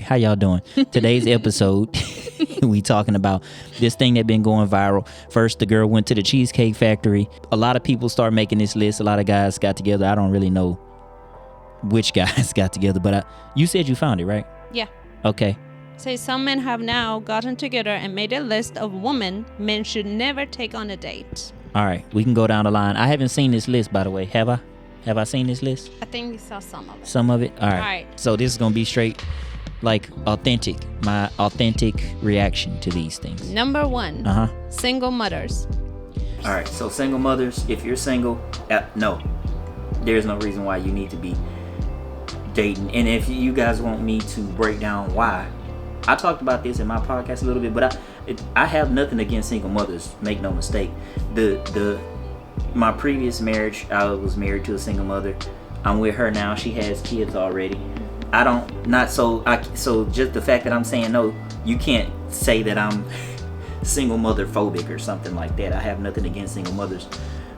how y'all doing? Today's episode, we talking about this thing that been going viral. First, the girl went to the Cheesecake Factory. A lot of people start making this list. A lot of guys got together. I don't really know which guys got together, but you said you found it, right? Yeah. Okay. Say some men have now gotten together and made a list of women men should never take on a date. All right, we can go down the line. I haven't seen this list, by the way. Have I? Have I seen this list? I think you saw some of it. Some of it? All right. All right. So this is going to be straight, like, authentic. My authentic reaction to these things. Number 1. Single mothers. All right. So single mothers, if you're single, no. There's no reason why you need to be dating. And if you guys want me to break down why, I talked about this in my podcast a little bit, but I have nothing against single mothers. Make no mistake. My previous marriage, I was married to a single mother. I'm with her now. She has kids already. So just the fact that I'm saying no, you can't say that I'm single mother phobic or something like that. I have nothing against single mothers.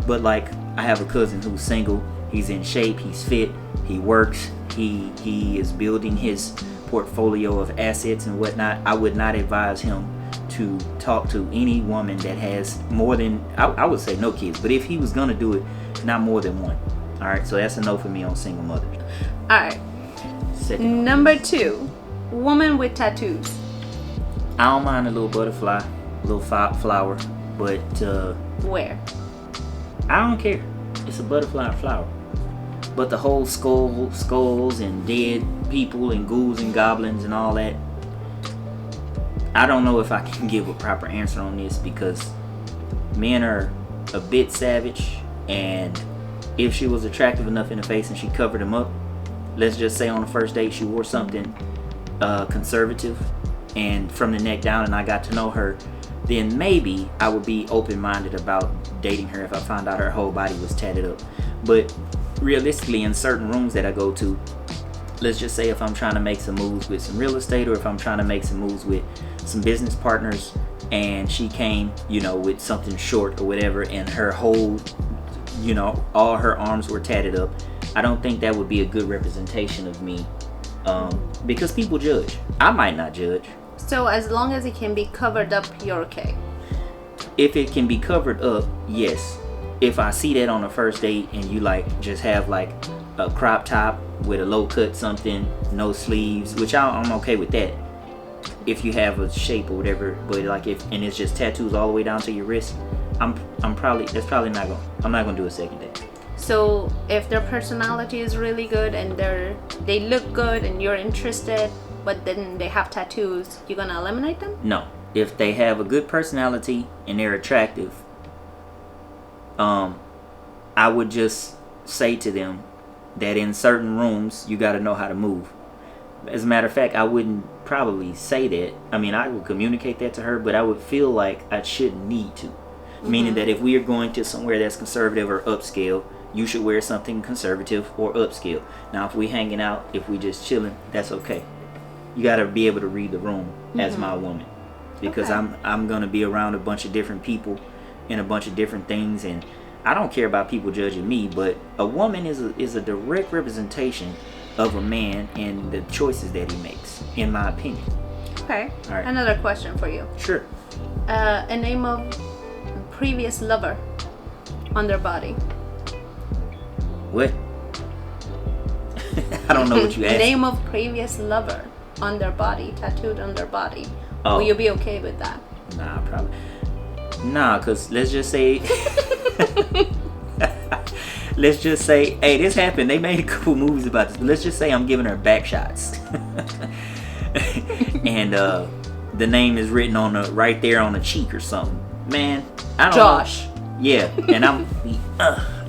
But like, I have a cousin who's single. He's in shape. He's fit. He works. He is building his portfolio of assets and whatnot. I would not advise him to talk to any woman that has more than, I would say no kids, but if he was gonna do it, not more than one. All right, so that's a no for me on single mothers. All right. Number 2, woman with tattoos. I don't mind a little butterfly, a little flower, but where? I don't care. It's a butterfly and flower. But the whole skulls and dead people and ghouls and goblins and all that, I don't know if I can give a proper answer on this, because men are a bit savage, and if she was attractive enough in the face and she covered them up, let's just say on the first date she wore something conservative and from the neck down, and I got to know her, then maybe I would be open-minded about dating her if I found out her whole body was tatted up. But realistically, in certain rooms that I go to, let's just say if I'm trying to make some moves with some real estate, or if I'm trying to make some moves with some business partners, and she came, with something short or whatever, and her whole, all her arms were tatted up, I don't think that would be a good representation of me, because people judge. I might not judge. So as long as it can be covered up, you're okay? If it can be covered up, yes. If I see that on the first date and you just have a crop top with a low cut something, no sleeves, which I'm okay with that. If you have a shape or whatever, but and it's just tattoos all the way down to your wrist, I'm not gonna do a second date. So if their personality is really good and they look good and you're interested, but then they have tattoos, you're gonna eliminate them? No. If they have a good personality and they're attractive, I would just say to them that in certain rooms you got to know how to move. As a matter of fact, I wouldn't probably say that. I mean, I would communicate that to her, but I would feel like I shouldn't need to. Meaning that if we are going to somewhere that's conservative or upscale, you should wear something conservative or upscale. Now, if we hanging out, if we just chilling, that's okay. You got to be able to read the room as my woman, because I'm going to be around a bunch of different people and a bunch of different things, and I don't care about people judging me, but a woman is a direct representation of a man and the choices that he makes, in my opinion. Okay. All right. Another question for you. Sure. A name of previous lover on their body. What? I don't know what you asked. Name of previous lover on their body, tattooed on their body. Oh. Will you be okay with that? Nah, probably. Nah, because let's just say... hey, this happened. They made a couple movies about this, but let's just say I'm giving her back shots. And the name is written on right there on the cheek or something. Man, I don't Josh. know. Yeah,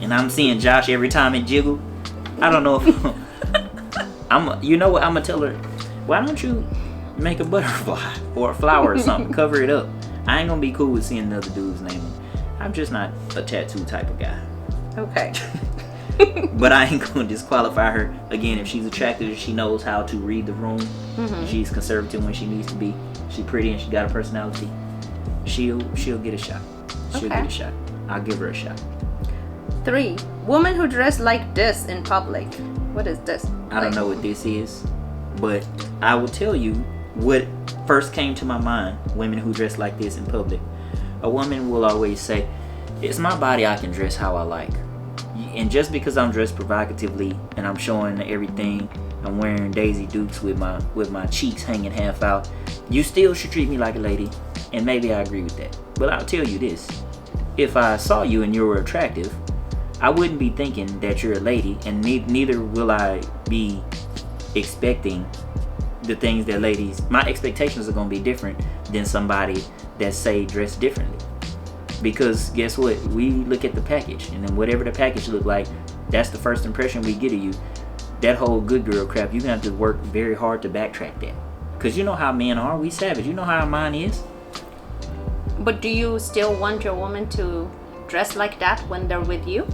and I'm seeing Josh every time it jiggle. I don't know if you know what, I'm gonna tell her, why don't you make a butterfly or a flower or something, cover it up. I ain't gonna be cool with seeing another dude's name. I'm just not a tattoo type of guy. Okay. But I ain't gonna disqualify her. Again, if she's attractive, if she knows how to read the room, she's conservative when she needs to be, she pretty and she got a personality, she'll get a shot. She'll get a shot. I'll give her a shot. 3, woman who dress like this in public. What is this? I don't know what this is. But I will tell you what first came to my mind. Women who dress like this in public. A woman will always say, it's my body, I can dress how I like. And just because I'm dressed provocatively and I'm showing everything, I'm wearing Daisy Dukes with my cheeks hanging half out, you still should treat me like a lady. And maybe I agree with that. But I'll tell you this. If I saw you and you were attractive, I wouldn't be thinking that you're a lady, and neither will I be expecting the things that ladies, my expectations are going to be different than somebody that say dress differently. Because guess what? We look at the package, and then whatever the package look like, that's the first impression we get of you. That whole good girl crap, you're going to have to work very hard to backtrack that. Because you know how men are, we savage. You know how our mind is. But do you still want your woman to dress like that when they're with you?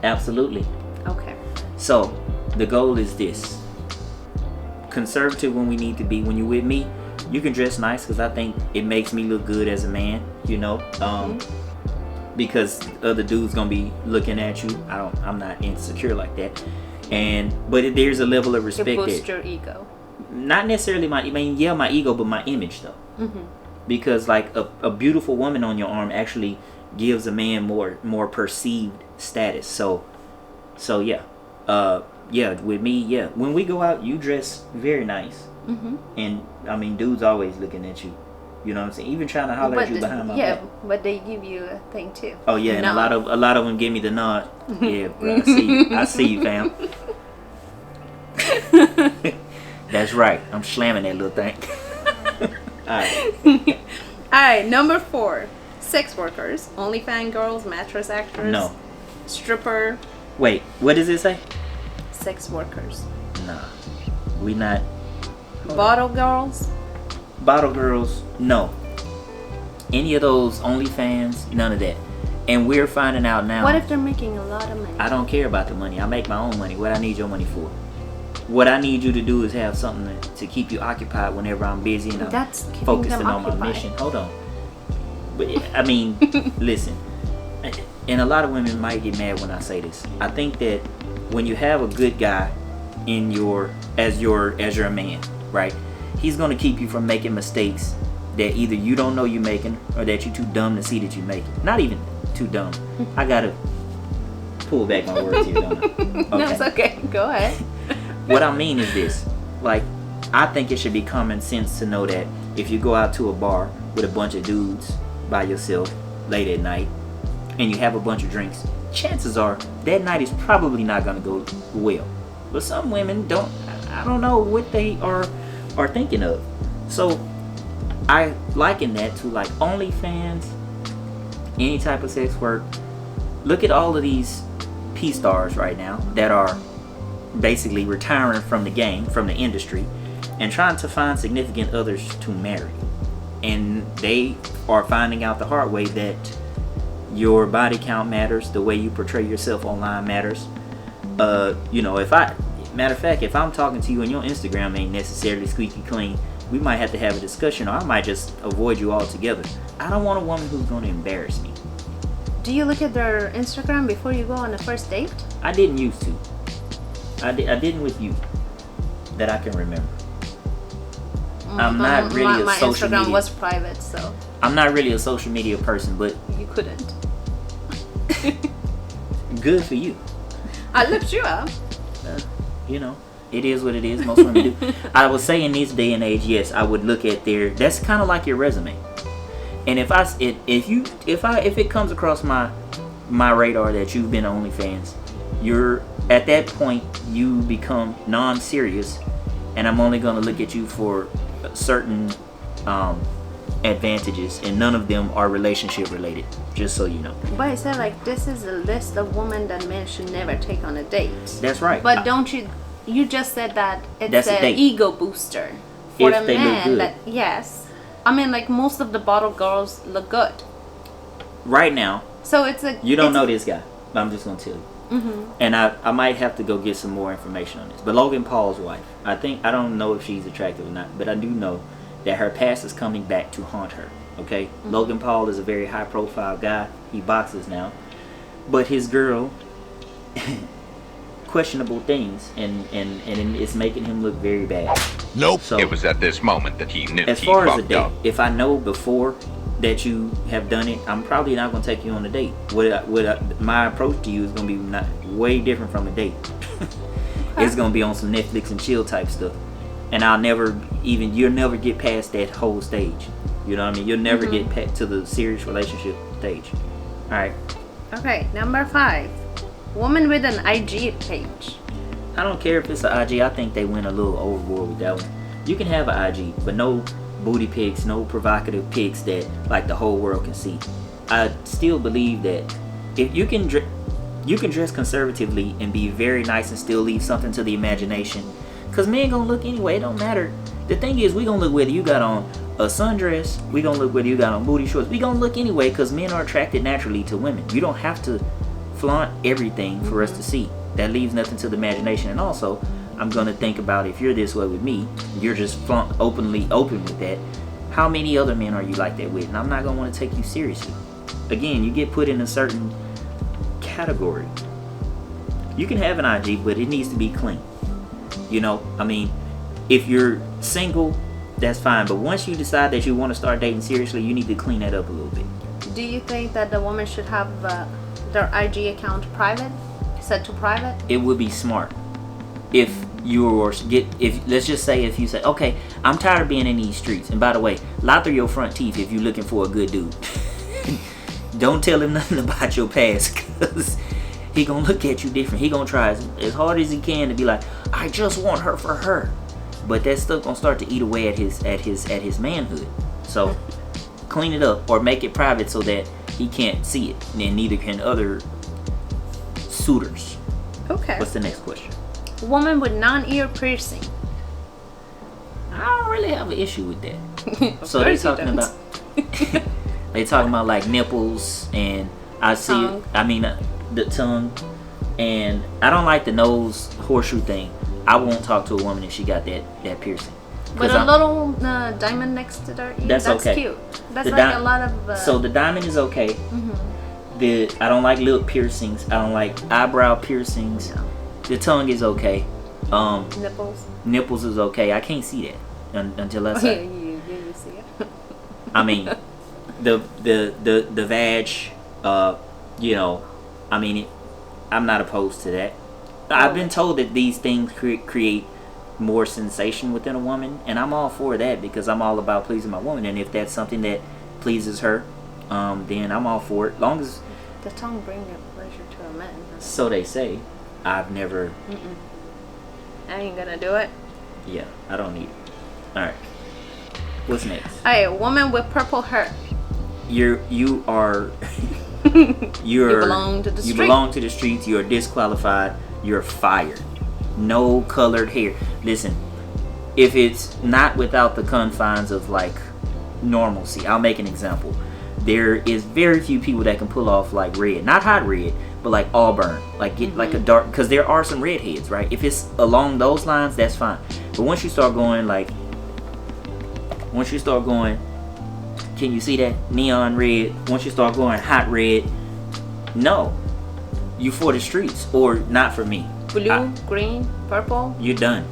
Absolutely. Okay. So, the goal is this. Conservative when we need to be. When you're with me, you can dress nice because I think it makes me look good as a man, you know. Because other dudes gonna be looking at you. I'm not insecure like that. But there's a level of respect. It boosts your ego. Not necessarily my ego, but my image though. Mm-hmm. Because like a beautiful woman on your arm actually gives a man more perceived status. So yeah. With me, yeah. When we go out, you dress very nice. Mm-hmm. And I mean, dudes always looking at you. You know what I'm saying? Even trying to holler at you behind my back. Yeah, but they give you a thing too. Oh yeah, and a lot of them give me the nod. Yeah, bro, I see you, fam. That's right. I'm slamming that little thing. Alright. Alright, number 4. Sex workers. OnlyFans girls, mattress actors. No. Stripper. Wait, what does it say? Sex workers. Nah. We not. Bottle girls. Bottle girls, no. Any of those OnlyFans, none of that. And we're finding out now. What if they're making a lot of money? I don't care about the money. I make my own money. What I need your money for? What I need you to do is have something to keep you occupied whenever I'm busy and I'm focusing on my mission. Hold on. But I mean, listen. And a lot of women might get mad when I say this. I think that when you have a good guy as your man, right? He's gonna keep you from making mistakes that either you don't know you're making or that you're too dumb to see that you're making. Not even too dumb. I gotta pull back my words here, don't I? Okay. No, it's okay. Go ahead. What I mean is this. Like, I think it should be common sense to know that if you go out to a bar with a bunch of dudes by yourself late at night and you have a bunch of drinks, chances are that night is probably not gonna go well. But some women I don't know what they are thinking of. So I liken that to like OnlyFans, any type of sex work. Look at all of these P-stars right now that are basically retiring from the game, from the industry, and trying to find significant others to marry. And they are finding out the hard way that your body count matters, the way you portray yourself online matters. Matter of fact, if I'm talking to you and your Instagram ain't necessarily squeaky clean, we might have to have a discussion, or I might just avoid you altogether. I don't want a woman who's going to embarrass me. Do you look at their Instagram before you go on a first date? I didn't used to. I didn't with you, that I can remember. I'm not really a social media. My Instagram was private, so. I'm not really a social media person, but. You couldn't. Good for you. I looked you up. It is what it is. Most women do. I would say in this day and age, yes, I would look at that's kind of like your resume. And if it comes across my radar that you've been on OnlyFans, you're at that point you become non-serious, and I'm only going to look at you for certain advantages, and none of them are relationship related, just so you know. But I said, like, this is a list of women that men should never take on a date. That's right. But you just said that it's an ego booster for if the they man. look good. That, yes. I mean, like, most of the bottle girls look good. Right now. So you don't know this guy, but I'm just going to tell you. Mm-hmm. And I might have to go get some more information on this. But Logan Paul's wife, I don't know if she's attractive or not, but I do know that her past is coming back to haunt her. Okay? Mm-hmm. Logan Paul is a very high profile guy. He boxes now. But his girl questionable things, and it's making him look very bad. Nope. So It was at this moment that he knew as he far as a fucked date, up. if I know before that you have done it, I'm probably not going to take you on a date. My approach to you is going to be not way different from a date. It's going to be on some Netflix and chill type stuff, and you'll never get past that whole stage. You know what I mean? You'll never get to the serious relationship stage. All right. Okay, number 5. Woman with an IG page. I don't care if it's an IG. I think they went a little overboard with that one. You can have an IG, but no booty pics, no provocative pics that like the whole world can see. I still believe that if you can dress conservatively and be very nice and still leave something to the imagination, because men gonna look anyway. It don't matter. The thing is, we gonna look whether you got on a sundress, we gonna look whether you got on booty shorts. We gonna look anyway, because men are attracted naturally to women. You don't have to flaunt everything for us to see. That leaves nothing to the imagination. And also, I'm gonna think about, if you're this way with me, you're just open with that. How many other men are you like that with? And I'm not gonna want to take you seriously. Again, you get put in a certain category. You can have an IG, but it needs to be clean. You know, I mean, if you're single, that's fine. But once you decide that you want to start dating seriously, you need to clean that up a little bit. Do you think that the woman should have their IG account private, set to private? It would be smart if let's just say if you say, okay, I'm tired of being in these streets, and by the way, lie through your front teeth if you're looking for a good dude. Don't tell him nothing about your past, because he gonna look at you different. He gonna try as hard as he can to be like, I just want her for her, but that's still gonna start to eat away at his manhood. So clean it up or make it private so that he can't see it, and neither can other suitors. Okay. What's the next question? Woman with non-ear piercing. I don't really have an issue with that. Of So they course you talking don't. about they talking about like nipples, and I see Tongue. I mean the tongue, and I don't like the nose horseshoe thing. I won't talk to a woman if she got that piercing. With 'Cause a little diamond next to their ear. That's okay. Cute. That's The like a lot of. So the diamond is okay. I don't like lip piercings. I don't like eyebrow piercings. Yeah. The tongue is okay. Nipples. Nipples is okay. I can't see that until I Oh, yeah, say. you see it. I mean, the vag. You know, I mean, I'm not opposed to that. I've been told that these things create more sensation within a woman, and I'm all for that, because I'm all about pleasing my woman. And if that's something that pleases her, then I'm all for it. Long as The tongue brings pleasure to a man. so they say. I've never. I ain't gonna do it. Yeah, I don't need it. All right. What's next? Alright, woman with purple hair. You are. You belong to the You street. belong to the streets. You're disqualified. You're fired. No colored hair. Listen, if it's not without the confines of like normalcy, I'll make an example. There is very few people that can pull off like red, not hot red, but like auburn, like get like a dark. Because there are some redheads, right? If it's along those lines, that's fine. But once you start going, can you see that neon red? Once you start going hot red, no, you for the streets or not for me. Blue, green, purple. You're done.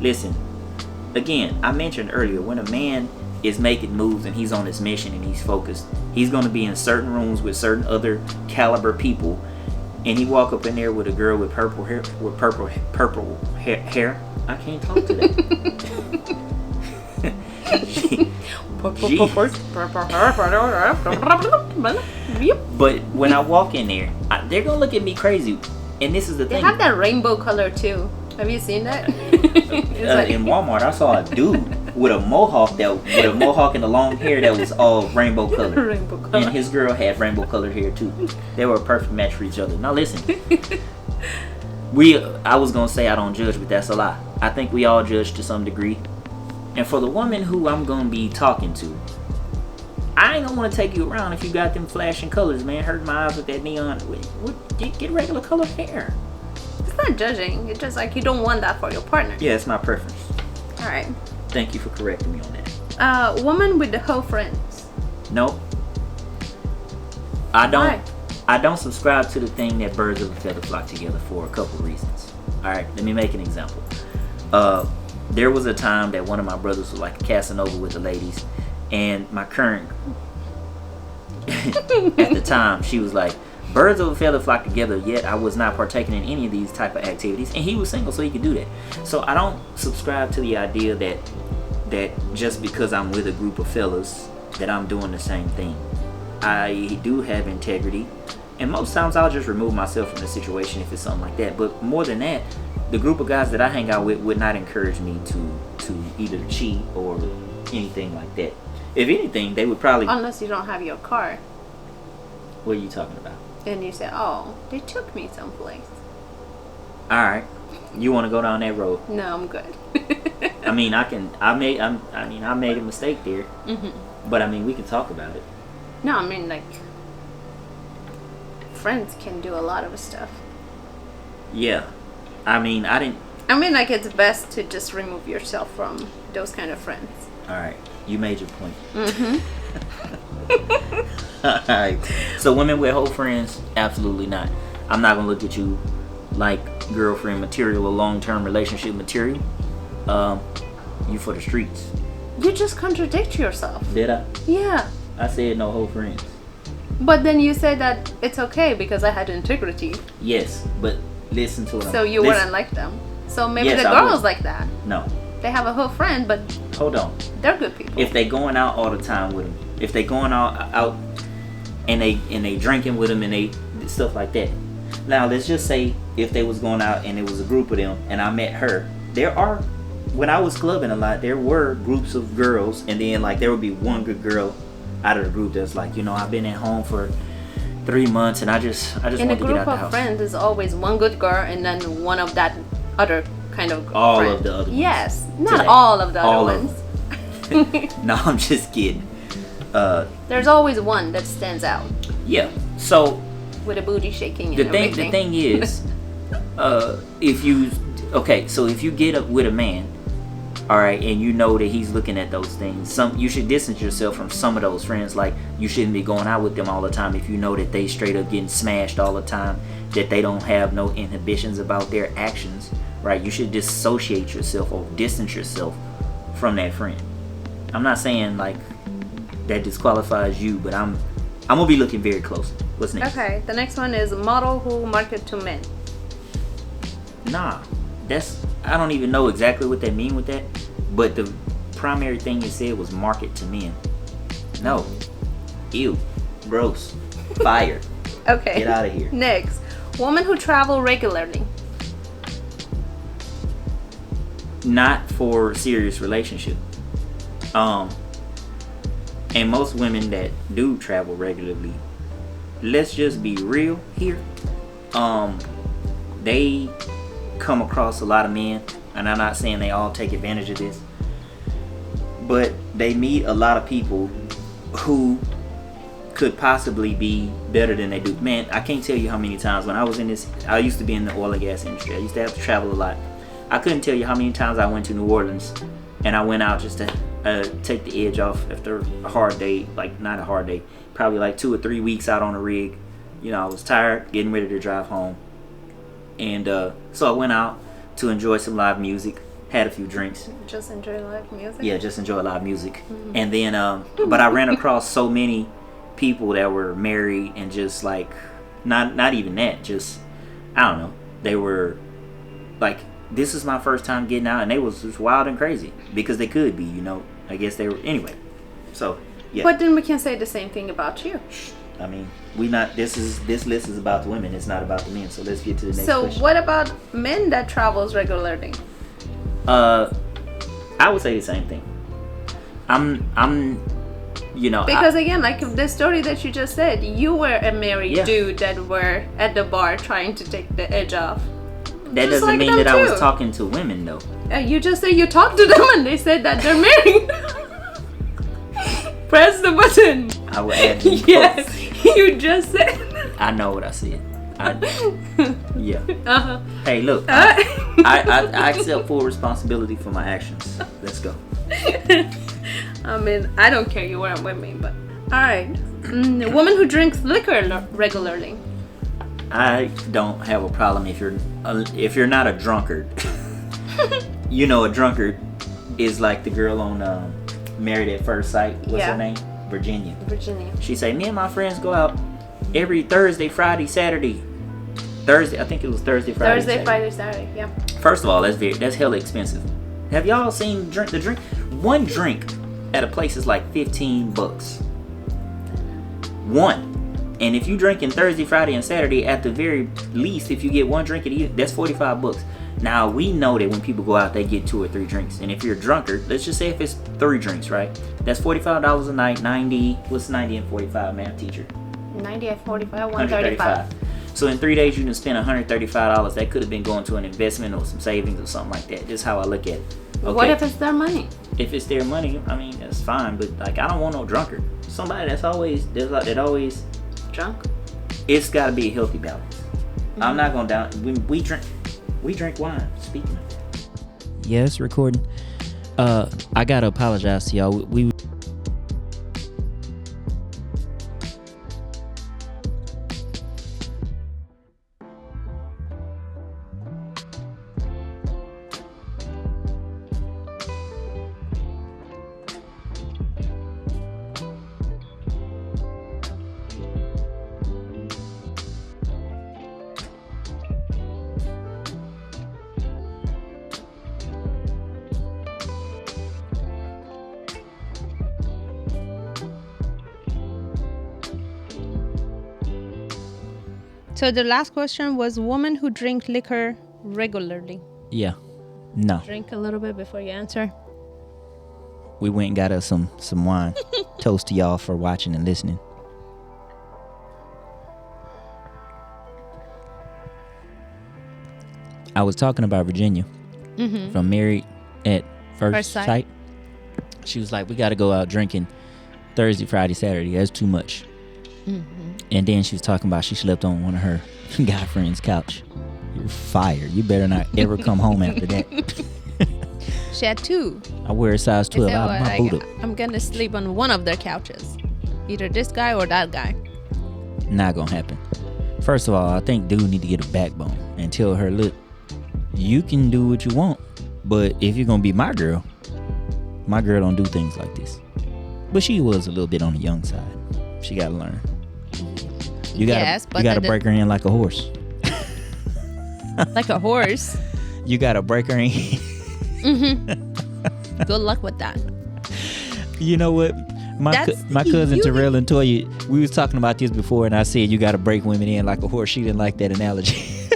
Listen, again, I mentioned earlier, when a man is making moves and he's on his mission and he's focused, he's going to be in certain rooms with certain other caliber people, and he walk up in there with a girl with purple hair. I can't talk to that. But when I walk in there, they're gonna look at me crazy, and this is the They thing. have that rainbow color too. Have you seen that? It's like- In Walmart, I saw a dude with a mohawk and the long hair that was all rainbow colored. Rainbow color. And his girl had rainbow colored hair too. They were a perfect match for each other. Now listen, I was gonna say I don't judge, but that's a lie. I think we all judge to some degree. And for the woman who I'm gonna be talking to, I ain't gonna want to take you around if you got them flashing colors, man. Hurt my eyes with that neon. Get regular colored hair. It's not judging. It's just like you don't want that for your partner. Yeah, it's my preference. All right. Thank you for correcting me on that. Woman with the whole friends. Nope. I don't. Why? I don't subscribe to the thing that birds of a feather flock together for a couple reasons. All right, let me make an example. There was a time that one of my brothers was like casting over with the ladies, and my current at the time, she was like, birds of a feather flock together, yet I was not partaking in any of these type of activities, and he was single, so he could do that. So I don't subscribe to the idea that just because I'm with a group of fellas that I'm doing the same thing. I do have integrity, and most times I'll just remove myself from the situation if it's something like that. But more than that, the group of guys that I hang out with would not encourage me to either cheat or anything like that. If anything, they would probably... Unless you don't have your car. What are you talking about? And you say, oh, they took me someplace. Alright. You want to go down that road? No, I'm good. I mean, I made a mistake there. Mm-hmm. But I mean, we can talk about it. No, I mean, like, friends can do a lot of stuff. Yeah. I mean, like, it's best to just remove yourself from those kind of friends. Alright. You made your point. Mm-hmm. Alright. So women with whole friends? Absolutely not. I'm not gonna look at you like girlfriend material or long-term relationship material. You for the streets. You just contradict yourself. Did I? Yeah. I said no whole friends. But then you said that it's okay because I had integrity. Yes, but listen to it. So you wouldn't like them. So maybe Yes, the I would. girls like that. No. They have a whole friend, but Hold on. they're good people. If they going out all the time with them, if they going out and they drinking with them and they stuff like that. Now let's just say if they was going out and it was a group of them and I met her, when I was clubbing a lot, there were groups of girls, and then like there would be one good girl out of the group that's like, I've been at home for 3 months and I just in want a to get group out the of house. friends, there's always one good girl and then one of that other kind of All friend. of the other ones. Yes, not Today. all of the All other of ones. No, I'm just kidding. There's always one that stands out Yeah. So with a booty shaking and the everything. thing is, if you get up with a man, all right, and you know that he's looking at those things, you should distance yourself from some of those friends. Like, you shouldn't be going out with them all the time if you know that they straight up getting smashed all the time, that they don't have no inhibitions about their actions, right? You should dissociate yourself or distance yourself from that friend. I'm not saying like that disqualifies you, but I'm gonna be looking very close. What's next? Okay, the next one is model who market to men. Nah, I don't even know exactly what they mean with that, but the primary thing you said was market to men. No. Ew. Gross. Fire. Okay. Get out of here. Next, women who travel regularly. Not for serious relationship. And most women that do travel regularly, let's just be real here. They come across a lot of men, and I'm not saying they all take advantage of this, but they meet a lot of people who could possibly be better than they do. Man, I can't tell you how many times when I was in this, I used to be in the oil and gas industry. I used to have to travel a lot. I couldn't tell you how many times I went to New Orleans and I went out just to take the edge off after a hard day, like not a hard day, probably like 2 or 3 weeks out on a rig. I was tired, getting ready to drive home. And so I went out to enjoy some live music, had a few drinks. Just enjoy live music? Yeah, just enjoy live music. Mm-hmm. And then, but I ran across so many people that were married and just like, not even that, just, I don't know. They were like, this is my first time getting out, and they was just wild and crazy because they could be, I guess they were, anyway. So, yeah. But then we can say the same thing about you. I mean, this list is about the women, it's not about the men, so let's get to the next question. So what about men that travels regularly? I would say the same thing. I'm because again, like the story that you just said, you were a married dude that were at the bar trying to take the edge off. That Just doesn't like mean them that I was too. talking to women though. You just said you talked to them and they said that they're married. Press the button. I will add these Yes, quotes. you just said. I know what I said. Yeah. Uh-huh. Hey, look, I accept full responsibility for my actions. Let's go. I mean, I don't care, you weren't with me, but all right. A woman who drinks liquor regularly. I don't have a problem if you're not a drunkard. You know, a drunkard is like the girl on Married at First Sight. What's her name? Virginia. She say, me and my friends go out every Thursday, Friday, Saturday. Thursday, I think it was Thursday, Friday, Friday, Saturday. Yeah. First of all, that's hella expensive. Have y'all seen the drink? One drink at a place is like $15. One. And if you drinking Thursday, Friday, and Saturday, at the very least, if you get one drink, that's $45. Now, we know that when people go out, they get 2 or 3 drinks. And if you're a drunkard, let's just say if it's 3 drinks, right? That's $45 a night, 90. What's 90 and 45, math teacher? 90 and 45, 135. So in 3 days, you can spend $135. That could have been going to an investment or some savings or something like that. Just how I look at it. Okay. What if it's their money? If it's their money, I mean, that's fine. But, like, I don't want no drunkard. Somebody that's always drunk. It's got to be a healthy balance. Mm-hmm. I'm not going down. When we drink wine. Speaking of that. Yeah, it's recording. I got to apologize to y'all. We So the last question was women who drink liquor regularly. Yeah. No. Drink a little bit before you answer. We went and got us some wine. Toast to y'all for watching and listening. I was talking about Virginia from Married at First Sight. She was like, we got to go out drinking Thursday, Friday, Saturday. That's too much. And then she was talking about she slept on one of her guy friend's couch. You're fired. You better not ever come home after that. She had 2. I wear a size 12 out of my boot up. I'm going to sleep on one of their couches. Either this guy or that guy. Not going to happen. First of all, I think dude need to get a backbone and tell her, look, you can do what you want, but if you're going to be my girl don't do things like this. But she was a little bit on the young side. She got to learn. You gotta break her in like a horse. Like a horse? You gotta break her in. Good luck with that. You know what? My cousin Terrell and Toya, we was talking about this before, and I said you gotta break women in like a horse. She didn't like that analogy.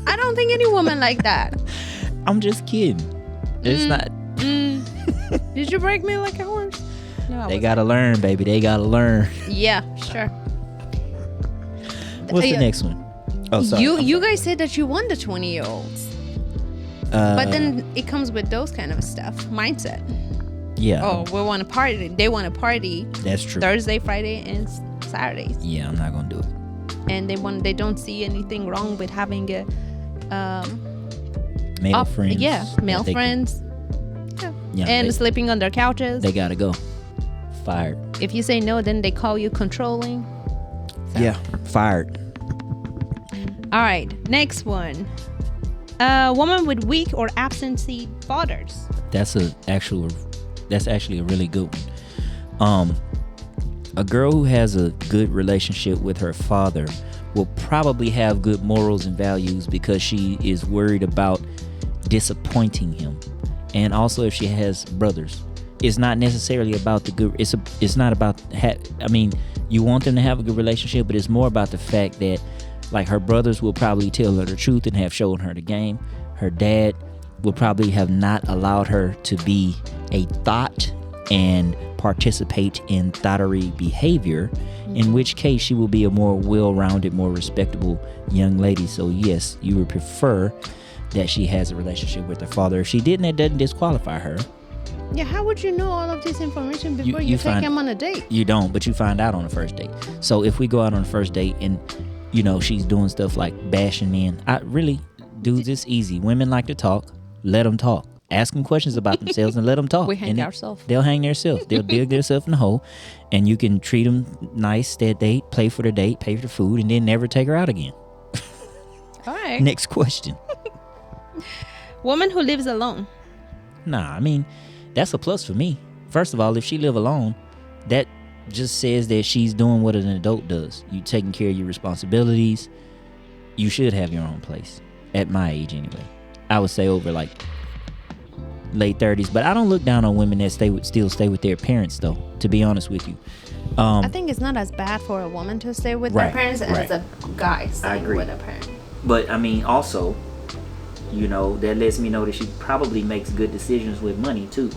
I don't think any woman like that. I'm just kidding. It's not. Did you break me like a horse? No, they gotta learn, baby. They gotta learn. Yeah, sure. What's the next one? Oh, sorry. You guys said that you want the 20-year-olds. But then it comes with those kind of stuff. Mindset. Yeah. Oh, we want to party. They want to party. That's true. Thursday, Friday, and Saturdays. Yeah, I'm not gonna do it. And they don't see anything wrong with having a male friends. Yeah, male friends. Yeah, and sleeping on their couches. They gotta go. Fired. If you say no, then they call you controlling. So. Yeah, fired. All right, next one. Woman with weak or absentee fathers. That's actually a really good one. A girl who has a good relationship with her father will probably have good morals and values because she is worried about disappointing him. And also if she has brothers, it's not necessarily about the good. It's not about. You want them to have a good relationship, but it's more about the fact that, like, her brothers will probably tell her the truth and have shown her the game. Her dad will probably have not allowed her to be a thought and participate in thottery behavior, in which case she will be a more well-rounded, more respectable young lady. So yes, you would prefer that she has a relationship with her father. If she didn't, that doesn't disqualify her. Yeah, how would you know all of this information before you take him on a date? You don't, but you find out on the first date. So if we go out on the first date and, she's doing stuff like bashing men, dudes, it's easy. Women like to talk. Let them talk. Ask them questions about themselves and let them talk. We hang ourselves. They'll hang themselves. They'll dig themselves in the hole, and you can treat them nice that date, play for the date, pay for the food, and then never take her out again. Next question. Woman who lives alone. Nah, I mean, that's a plus for me. First of all, if she live alone, that just says that she's doing what an adult does. You taking care of your responsibilities. You should have your own place. At my age, anyway. I would say over like late 30s. But I don't look down on women that still stay with their parents, though, to be honest with you. I think it's not as bad for a woman to stay with their parents as a guy staying with a parent. But I mean, also, you know, that lets me know that she probably makes good decisions with money too,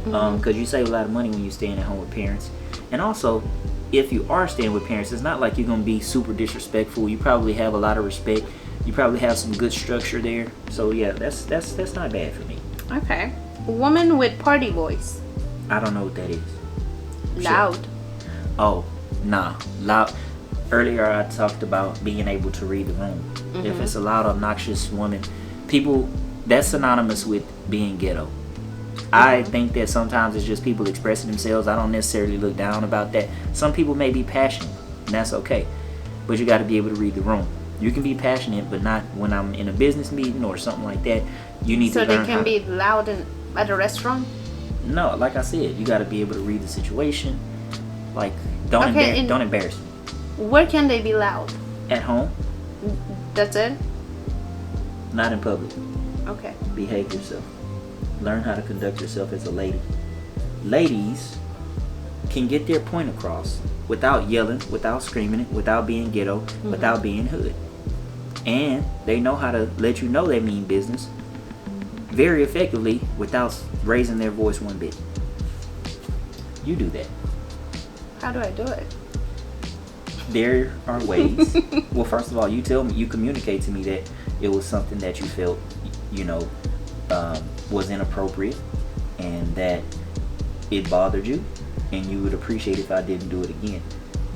because you save a lot of money when you're staying at home with parents. And also, if you are staying with parents, it's not like you're gonna be super disrespectful. You probably have a lot of respect. You probably have some good structure there. So yeah, that's not bad for me. Okay. Woman with party voice. I don't know what that is. Loud. Sure. Oh, nah, loud. Earlier I talked about being able to read the room. If it's a loud, obnoxious woman, people, that's synonymous with being ghetto. I think that sometimes it's just people expressing themselves. I don't necessarily look down about that. Some people may be passionate, and that's okay. But you got to be able to read the room. You can be passionate, but not when I'm in a business meeting or something like that. You need to learn. So they can be loud at a restaurant? No, like I said, you got to be able to read the situation. Like, don't embarrass me. Where can they be loud? At home. That's it? Not in public. Okay. Behave yourself. Learn how to conduct yourself as a lady. Ladies can get their point across without yelling, without screaming, without being ghetto, without being hood. And they know how to let you know they mean business very effectively without raising their voice one bit. You do that. How do I do it? There are ways. Well, first of all, you communicate to me that it was something that you felt, was inappropriate, and that it bothered you, and you would appreciate if I didn't do it again.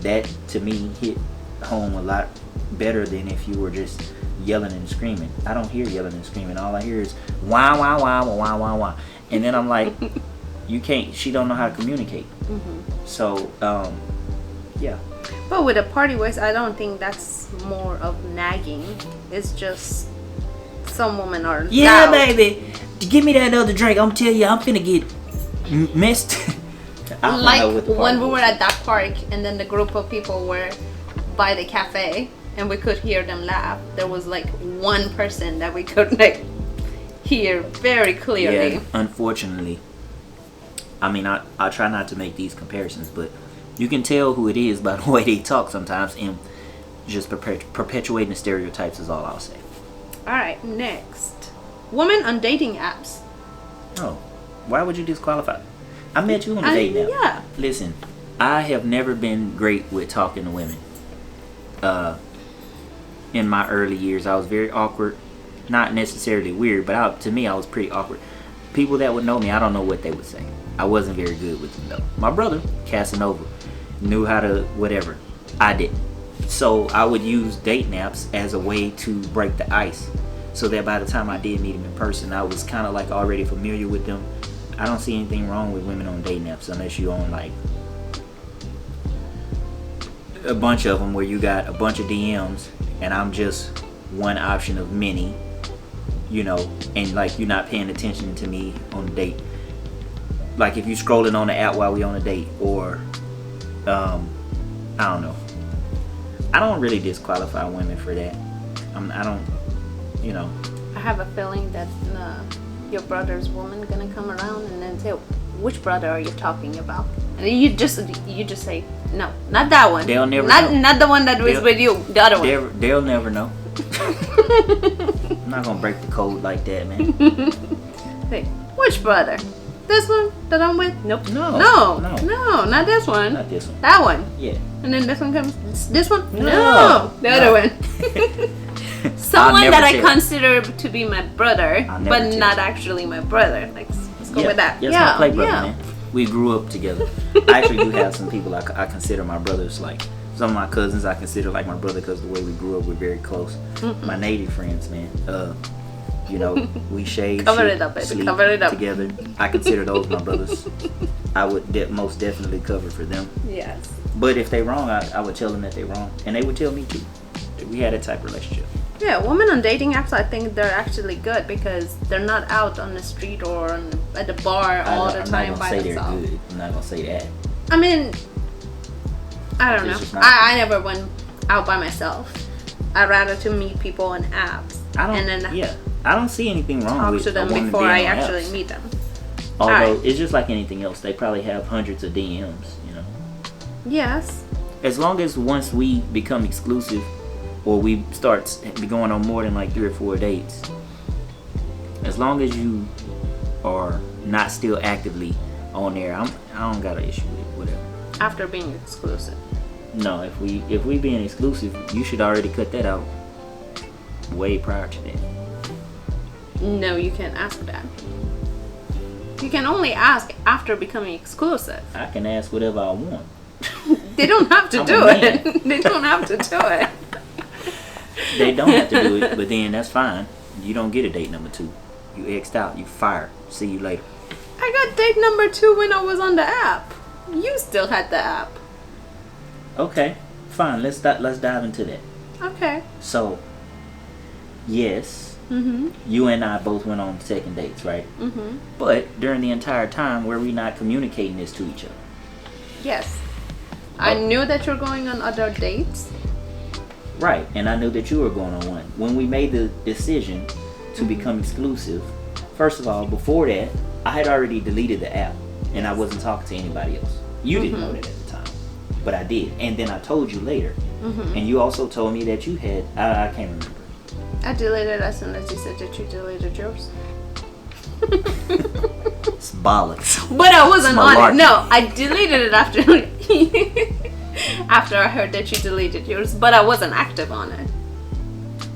That to me hit home a lot better than if you were just yelling and screaming. I don't hear yelling and screaming. All I hear is wah wah wah wah wah wah, and then I'm like, she don't know how to communicate. So yeah. But with a party voice, I don't think that's more of nagging. It's just some women are loud. Baby, give me that other drink. I'm telling you, I'm finna get messed. Like when we were at that park, and then the group of people were by the cafe, and we could hear them laugh. There was like one person that we could hear very clearly. Yeah, unfortunately. I mean, I try not to make these comparisons, but you can tell who it is by the way they talk sometimes, and just perpetuating the stereotypes is all I'll say. Alright, next. Women on dating apps. Oh, why would you disqualify? I met you on a date now. Yeah. Listen, I have never been great with talking to women. In my early years, I was very awkward. Not necessarily weird, but to me, I was pretty awkward. People that would know me, I don't know what they would say. I wasn't very good with them, though. My brother, Casanova, knew how to whatever. I didn't. So I would use dating apps as a way to break the ice, so that by the time I did meet him in person, I was kind of like already familiar with them. I don't see anything wrong with women on dating apps unless you own like a bunch of them where you got a bunch of DMs and I'm just one option of many, and like you're not paying attention to me on the date. Like if you scrolling on the app while we on a date, or I don't know. I don't really disqualify women for that. I don't. I have a feeling that your brother's woman gonna come around and then say, "Which brother are you talking about?" And you just say, "No, not that one. They'll never know. Not the one that was with you. The other one." They'll never know. I'm not gonna break the code like that, man. Hey, which brother? This one that I'm with? Nope. No, not this one. Not this one. That one. Yeah. And then this one comes. This one? No. The other one. Someone that I consider to be my brother, but not actually my brother. Like, let's go with that. Yeah, it's my play brother, man. We grew up together. I actually do have some people I consider my brothers. Like some of my cousins I consider like my brother because the way we grew up, we're very close. My Navy friends, man. We shave, cover it up, baby. sleep Cover it up together. I consider those my brothers. I would most definitely cover for them. Yes. But if they wrong, I would tell them that they wrong, and they would tell me too. We had that type of relationship. Yeah, women on dating apps, I think they're actually good because they're not out on the street or at the bar all the time by themselves. I'm not gonna say that. I mean, I don't know. I never went out by myself. I'd rather to meet people on apps. I don't see anything wrong with talk to them before I actually meet them. Although it's just like anything else, they probably have hundreds of DMs, you know. Yes. As long as once we become exclusive, or we start going on more than like 3 or 4 dates, as long as you are not still actively on there, I don't got an issue with it, whatever. After being exclusive. No, if we being exclusive, you should already cut that out way prior to that. No, you can't ask that. You can only ask after becoming exclusive. I can ask whatever I want. They don't have to do it. They don't have to do it. They don't have to do it, but then that's fine. You don't get a date number 2. You X'd out. You fired. See you later. I got date number 2 when I was on the app. You still had the app. Okay, fine. Let's dive into that. Okay. So, yes, you and I both went on second dates, right? Mm-hmm. But during the entire time, were we not communicating this to each other? Yes. I knew that you're going on other dates. Right, and I knew that you were going on one. When we made the decision to become exclusive, first of all, before that, I had already deleted the app, and I wasn't talking to anybody else. You didn't know that at the time, but I did. And then I told you later, and you also told me that you had, I can't remember. I deleted as soon as you said that you deleted yours. It's bollocks. But I wasn't on it. No, I deleted it after after I heard that you deleted yours, but I wasn't active on it.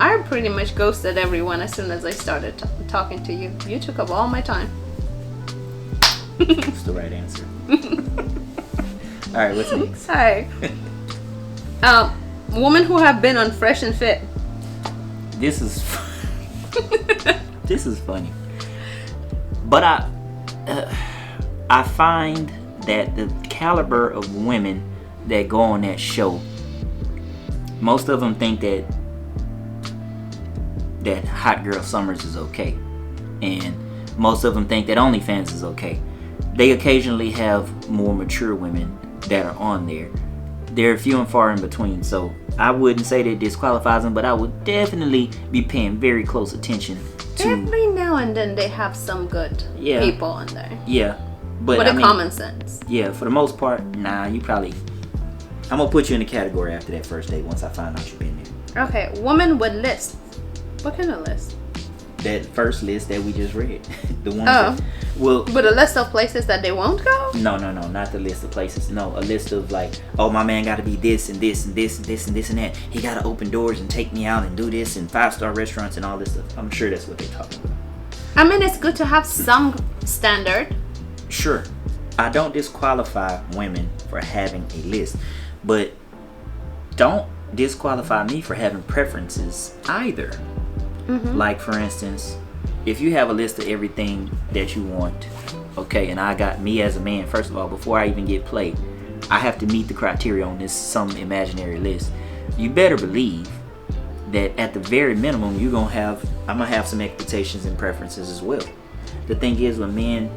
I pretty much ghosted everyone as soon as I started talking to you. You took up all my time. That's the right answer. Alright, what's next? Hi. Women who have been on Fresh and Fit. This is this is funny. But I find that the caliber of women that go on that show, most of them think that Hot Girl Summers is okay, and most of them think that OnlyFans is okay. They occasionally have more mature women that are on there. They're few and far in between, so I wouldn't say that disqualifies them, but I would definitely be paying very close attention to. Every now and then they have some good people on there. Yeah, but with common sense. Yeah, for the most part, nah. You probably. I'm gonna put you in the category after that first date once I find out you've been there. Okay, woman with lists. What kind of list? That first list that we just read. The one that, with a list of places that they won't go? No, not the list of places. No, a list of like, oh, my man gotta be this and this and this and this and this and that. He gotta open doors and take me out and do this and 5-star restaurants and all this stuff. I'm sure that's what they're talking about. I mean, it's good to have some standard. Sure. I don't disqualify women for having a list, but don't disqualify me for having preferences either. Like, for instance, if you have a list of everything that you want, okay, and I got me as a man, first of all, before I even get played, I have to meet the criteria on this some imaginary list. You better believe that at the very minimum, I'm gonna have some expectations and preferences as well. The thing is, when men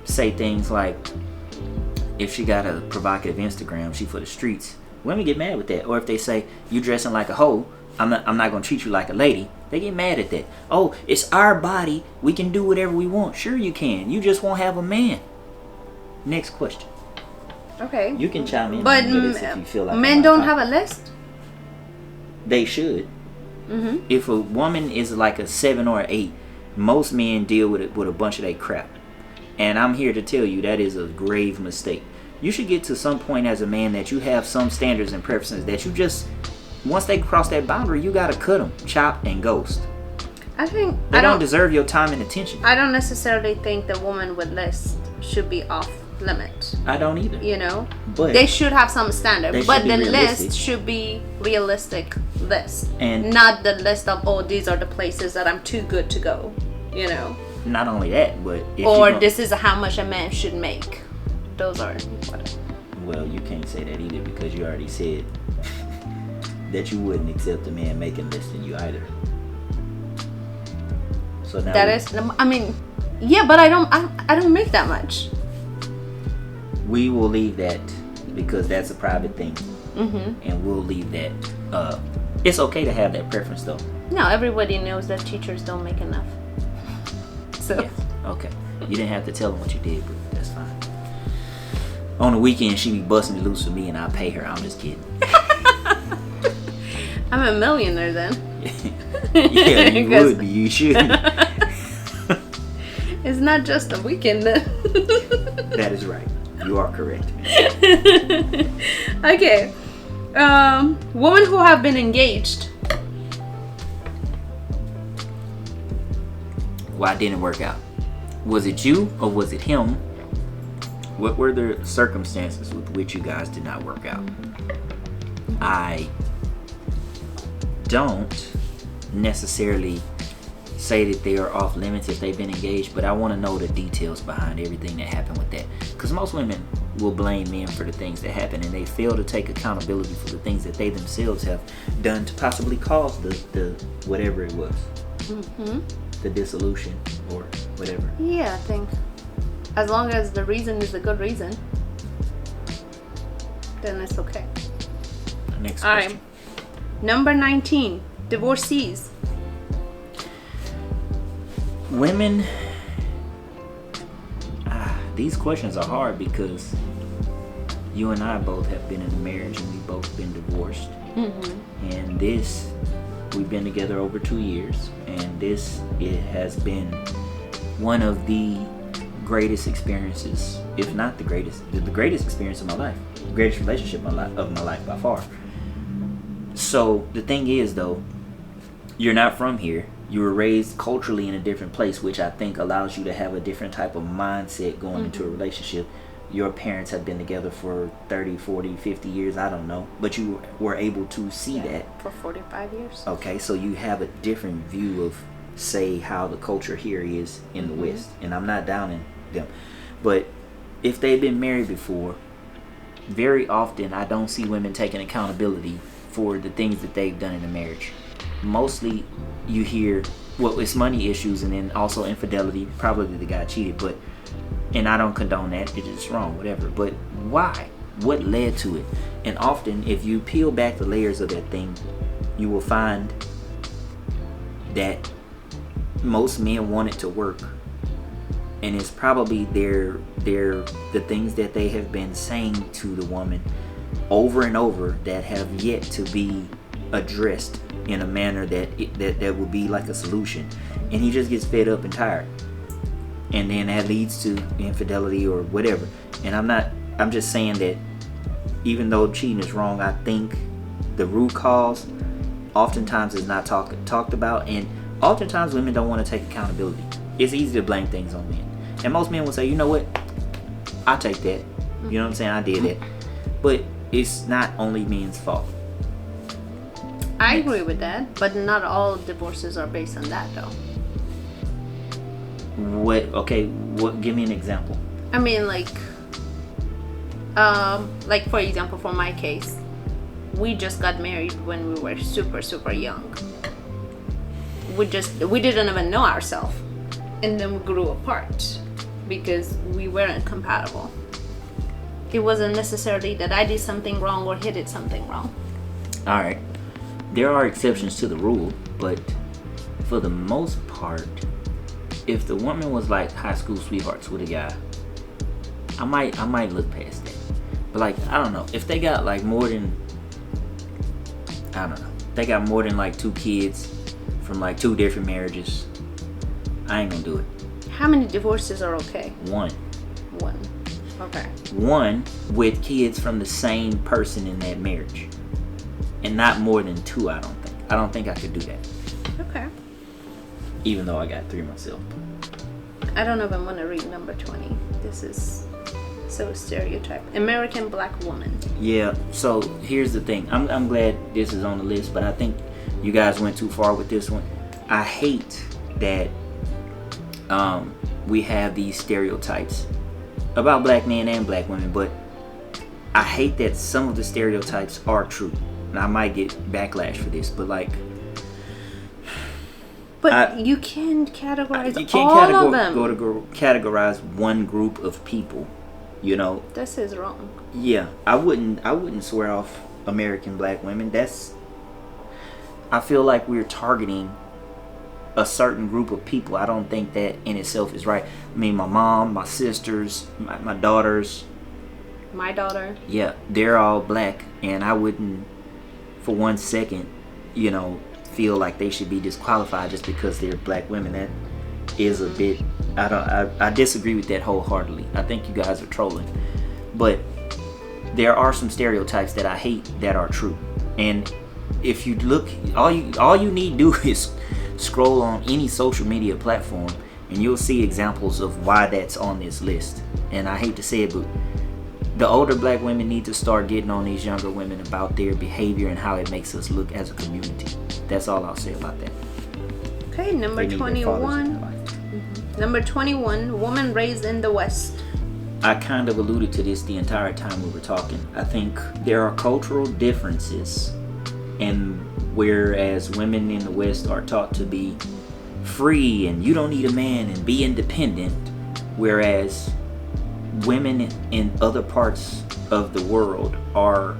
say things like, if she got a provocative Instagram, she for the streets, women get mad with that. Or if they say, you dressing like a hoe, I'm not gonna treat you like a lady. They get mad at that. Oh, it's our body. We can do whatever we want. Sure you can. You just won't have a man. Next question. Okay. You can chime in. But if you feel like men don't have a list? They should. If a woman is like a 7 or an 8, most men deal with it with a bunch of that crap. And I'm here to tell you that is a grave mistake. You should get to some point as a man that you have some standards and preferences that you just, once they cross that boundary, you gotta cut them, chop, and ghost. I think they don't deserve your time and attention. I don't necessarily think the woman with list should be off limit. I don't either. You know, but they should have some standard. But the realistic. list should be realistic list, and not the list of these are the places that I'm too good to go. You know. Not only that, but this is how much a man should make. Those are whatever. Well, you can't say that either because you already said that you wouldn't accept a man making less than you either. So now that is, I mean, yeah, but I don't make that much. We will leave that because that's a private thing, and we'll leave that. It's okay to have that preference, though. No, everybody knows that teachers don't make enough. So. Yeah. Okay. You didn't have to tell them what you did, but that's fine. On the weekend, she be busting it loose for me, and I pay her. I'm just kidding. I'm a millionaire then. Yeah, you would be. You should. It's not just a weekend then. That is right. You are correct. Okay. Women who have been engaged. Why didn't it work out? Was it you or was it him? What were the circumstances with which you guys did not work out? I don't necessarily say that they are off limits if they've been engaged, but I want to know the details behind everything that happened with that. Because most women will blame men for the things that happen, and they fail to take accountability for the things that they themselves have done to possibly cause the whatever it was. The dissolution or whatever. Yeah, I think as long as the reason is a good reason, then it's okay. Next All question. right. Number 19, divorcees. Women, these questions are hard because you and I both have been in a marriage and we've both been divorced. And we've been together over 2 years, and it has been one of the greatest experiences, if not the greatest experience of my life, the greatest relationship of my life by far. So the thing is, though, you're not from here. You were raised culturally in a different place, which I think allows you to have a different type of mindset going into a relationship. Your parents have been together for 30, 40, 50 years, I don't know. But you were able to see that. For 45 years. Okay, so you have a different view of, say, how the culture here is in the West. And I'm not downing them. But if they've been married before, very often I don't see women taking accountability for the things that they've done in a marriage. Mostly you hear, well, it's money issues and then also infidelity. Probably the guy cheated, but... And I don't condone that. It's just wrong, whatever. But why? What led to it? And often, if you peel back the layers of that thing, you will find that most men want it to work. And it's probably the things that they have been saying to the woman over and over that have yet to be addressed in a manner that would be like a solution. And he just gets fed up and tired. And then that leads to infidelity or whatever. And I'm just saying that even though cheating is wrong, I think the root cause oftentimes is not talked about. And oftentimes women don't want to take accountability. It's easy to blame things on men. And most men will say, you know what? I'll take that. You know what I'm saying? I did that. But it's not only men's fault. I agree with that. But not all divorces are based on that, though. Give me an example. I mean, like for example, for my case, we just got married when we were super, super young. We didn't even know ourselves, and then we grew apart because we weren't compatible. It wasn't necessarily that I did something wrong or he did something wrong. All right, there are exceptions to the rule, but for the most part, if the woman was like high school sweethearts with a guy, I might look past that. But like, I don't know, if they got like more than like 2 kids from like 2 different marriages, I ain't gonna do it. How many divorces are okay? 1. Okay. 1 with kids from the same person in that marriage, and not more than 2. I don't think I could do that. Okay. Even though I got 3 myself. I don't even want to read number 20. This is so stereotype. American black woman. Yeah, so here's the thing. I'm glad this is on the list, but I think you guys went too far with this one. I hate that we have these stereotypes about black men and black women, but I hate that some of the stereotypes are true. and I might get backlash for this, but like. But you can't categorize all of them. Categorize one group of people, you know. This is wrong. Yeah, I wouldn't swear off American black women. I feel like we're targeting a certain group of people. I don't think that in itself is right. I mean, my mom, my sisters, my daughters. My daughter. Yeah, they're all black, and I wouldn't, for 1 second, you know, feel like they should be disqualified just because they're black women. That is a bit. I disagree with that wholeheartedly. I think you guys are trolling, but there are some stereotypes that I hate that are true. And if you look, all you need to do is scroll on any social media platform, and you'll see examples of why that's on this list. And I hate to say it, but the older black women need to start getting on these younger women about their behavior and how it makes us look as a community. That's all I'll say about that. Okay, number 21. Number 21, woman raised in the West. I kind of alluded to this the entire time we were talking. I think there are cultural differences, and whereas women in the West are taught to be free and you don't need a man and be independent, whereas women in other parts of the world are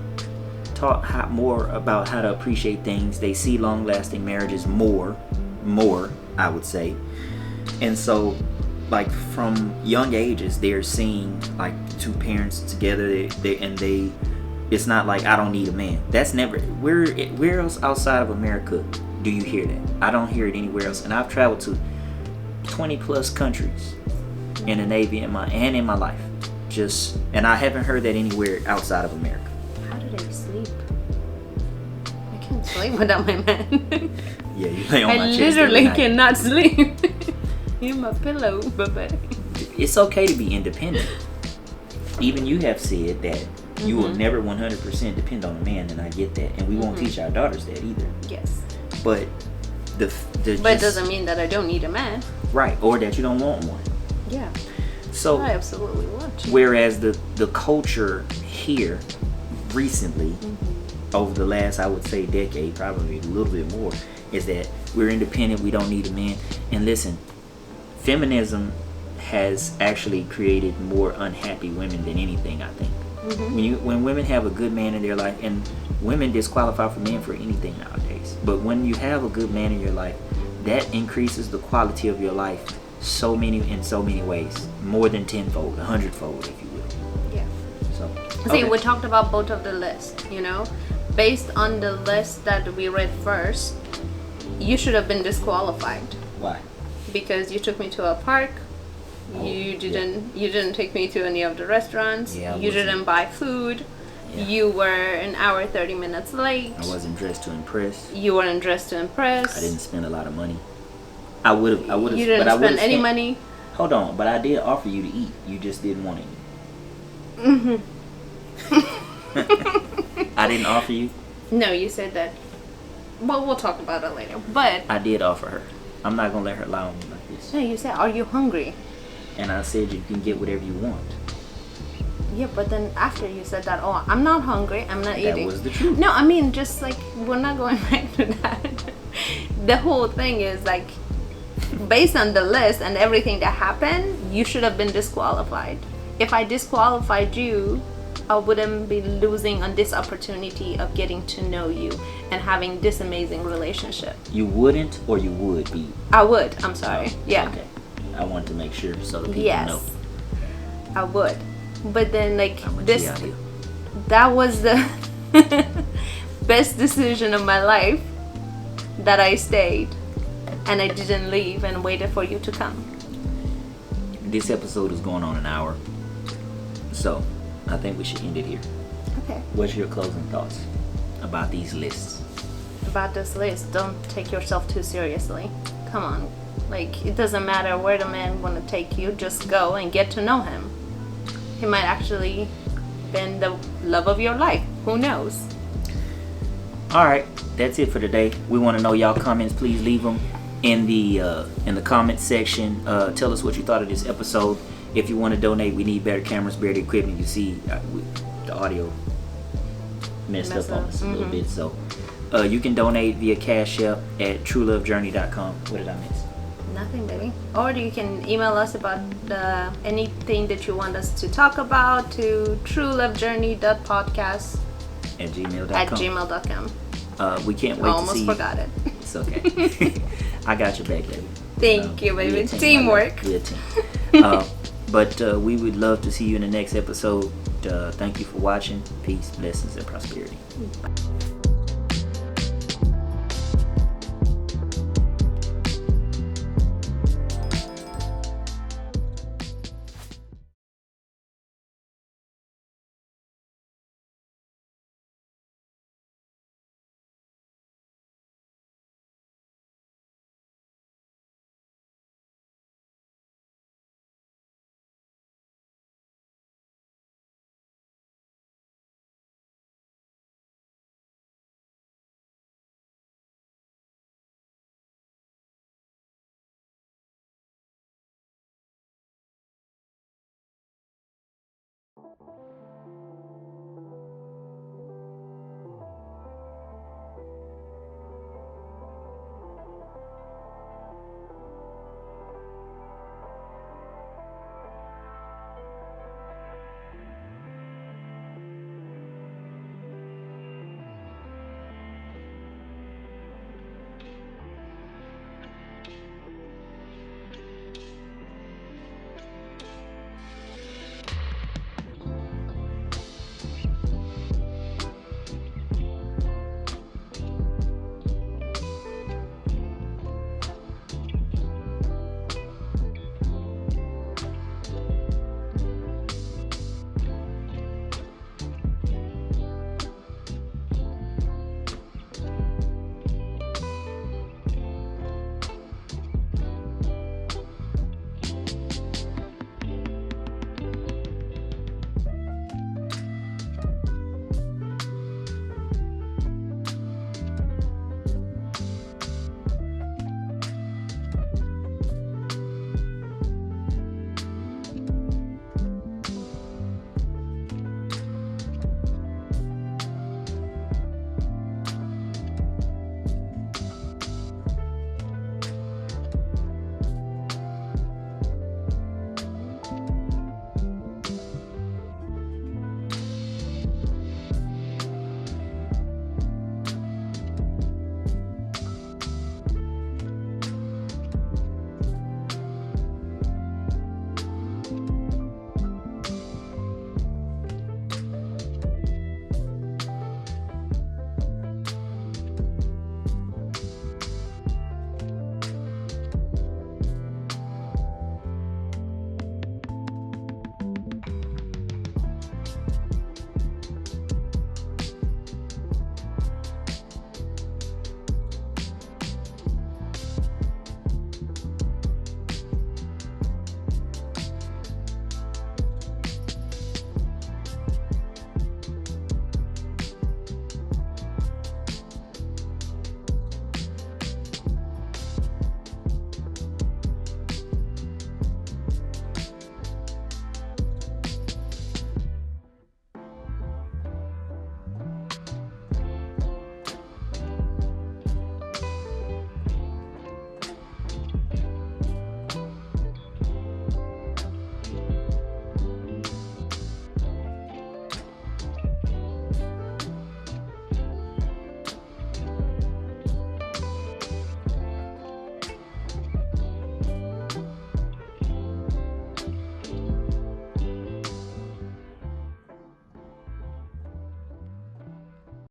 taught more about how to appreciate things. They see long-lasting marriages more, I would say. And so, like, from young ages, they're seeing like two parents together. It's not like I don't need a man. That's never. Where else outside of America do you hear that? I don't hear it anywhere else. And I've traveled to 20 plus countries in the Navy in my life. And I haven't heard that anywhere outside of America. How do they sleep? I can't sleep without my man. Yeah, you lay on my chest. I literally cannot sleep. In my pillow, baby. It's okay to be independent. Even you have said that you will never 100% depend on a man, and I get that. And we won't teach our daughters that either. Yes. But it doesn't mean that I don't need a man. Right, or that you don't want one. Yeah. So I absolutely want you. Whereas the culture here recently, over the last, I would say, decade, probably a little bit more, is that we're independent, we don't need a man. And listen, feminism has actually created more unhappy women than anything, I think. When women have a good man in their life, and women disqualify for men for anything nowadays, but when you have a good man in your life, that increases the quality of your life in so many ways, more than 10-fold, 100-fold, if you will. Yeah. So see, we talked about both of the lists, you know, based on the list that we read first. You should have been disqualified. Why? Because you took me to a park. You didn't take me to any of the restaurants. You didn't buy food. Yeah. You were an hour 30 minutes late. I wasn't dressed to impress. You weren't dressed to impress. I didn't spend a lot of money. I would have. You didn't spend any money. Hold on, but I did offer you to eat. You just didn't want to eat. I didn't offer you. No, you said that. Well, we'll talk about it later. But I did offer her. I'm not gonna let her lie on me like this. No, you said, "Are you hungry?" And I said you can get whatever you want. Yeah, but then after you said that, "Oh, I'm not hungry. I'm not eating." That was the truth. No, I mean, just like, we're not going back to that. The whole thing is like, based on the list and everything that happened, you should have been disqualified. If I disqualified you, I wouldn't be losing on this opportunity of getting to know you and having this amazing relationship. You wouldn't, or you would be? I would. I'm sorry. Yeah. Okay. I want to make sure so the people know. I would. But then, like, that was the best decision of my life, that I stayed and I didn't leave and waited for you to come. This episode is going on an hour, so I think we should end it here. Okay. What's your closing thoughts about these lists? About this list, don't take yourself too seriously. Come on. Like, it doesn't matter where the man want to take you, just go and get to know him. He might actually been the love of your life. Who knows? Alright, that's it for today. We want to know y'all comments. Please leave them in the comments section. Tell us what you thought of this episode. If you want to donate, we need better cameras, better equipment. You see, the audio messed up on us a little bit. So you can donate via Cash App at truelovejourney.com. What did I miss? Nothing, baby. Or you can email us about anything that you want us to talk about to truelovejourney.podcast at gmail.com. We can't wait to see almost forgot it. It's okay. I got your back, baby. Thank you, baby. Teamwork. We're a team. But we would love to see you in the next episode. Thank you for watching. Peace, blessings, and prosperity.